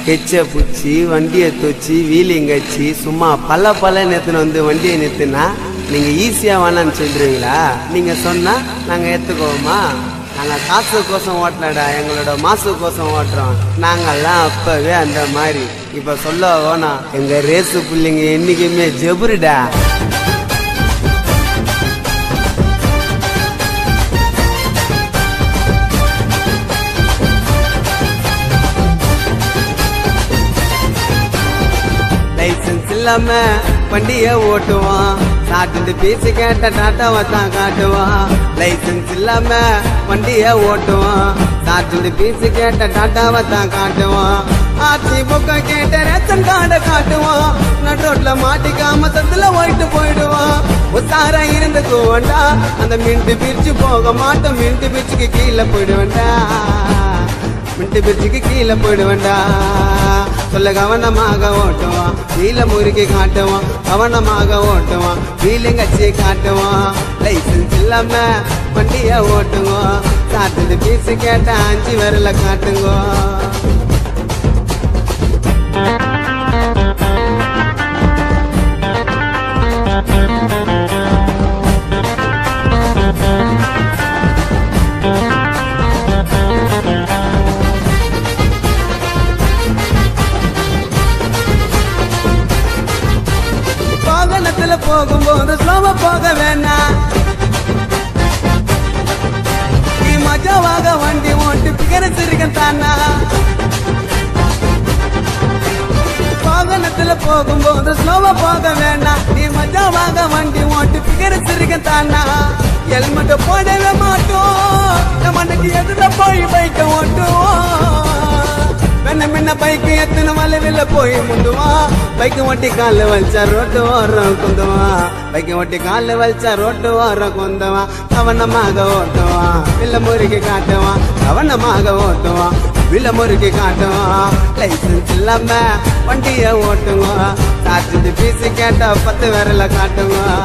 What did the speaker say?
கெச்ச பூச்சி வண்டியை தூச்சி வீலிங்கச்சி சும்மா பல நேத்துன்னு வந்து வண்டியை நிறுத்துனா நீங்க ஈஸியா வேணான்னு சொல்றீங்களா? நீங்க சொன்னா நாங்க ஏத்துக்குவோமா? நாங்க காசு கோசம் ஓட்டலடா, எங்களோட மாசு கோசம் ஓட்டுறோம். நாங்கெல்லாம் அப்பவே அந்த மாதிரி. இப்ப சொல்ல வேணாம், எங்க ரேசு புள்ளிங்க என்னைக்குமே ஜெபுருடா. லைசன்ஸ் இல்லாம வண்டிய ஓட்டுவான், சாட்டு பேசி கேட்ட டாட்டாவை தான் காட்டுவான். லைசன்ஸ் இல்லாம வண்டிய ஓட்டுவான், சாட்டு பேசி கேட்ட டாட்டாவை தான் காட்டுவான். ஆட்சி பொக்க கேட்ட ரேஷன் கார்டை காட்டுவான். நடு ரோட்ல மாட்டிக்காம சத்துல போயிட்டு போயிடுவான். உத்தாரா இருந்துக்குவான்டா, அந்த மின்ட்டு பிரிச்சு போக மாட்டோம். மின்ட்டு பிரிச்சுக்கு கீழே போயிடுவேன்டா, மின்ட்டு பிரிச்சுக்கு கீழே போயிடுவேன்டா. சொல்ல கவனமாக ஓட்டுவான், வீல முறுக்கி காட்டுவான். கவனமாக ஓட்டுவான், வீலுங்கச்சி காட்டுவான். லைசன்ஸ் இல்லாம வண்டிய ஓட்டுவோம், சாட்டு பீசு கேட்ட 5 விரல காட்டுங்க. வாகனத்துல போகும்போது ஸ்லோவா போக வேணாம், நீ மஜாவாக வண்டி ஓட்டு பிகரச்சிருக்கேன் தானா. வாகனத்துல போகும்போது ஸ்லோவா போக வேணாம், நீ மஜாவாக வண்டி ஓட்டு பிகரச்சிருக்கேன் தானா. ஹெல்மெட் போடவே மாட்டோம், நம்மனுக்கு எதுல போய் பைக்க ஓட்டுவோம். முன்ன பைக்கு எத்தனை வளைவில போய் முண்டுவான். பைக்கு ஒட்டி கால வச்சா ரோட்டு ஓரம் குந்துவான், பைக்கு ஒட்டி கால வச்சா ரோட்டு ஓரம் குந்துவான். கவனமாக ஓட்டுவான், வில்ல முறுக்கி காட்டுவான். கவனமாக ஓட்டுவான், வில்ல முறுக்கி காட்டுவான். லைசன்ஸ் இல்லாம வண்டிய ஓட்டுவான், சாட்டு பீசு கேட்டா 10 விரல காட்டுவான்.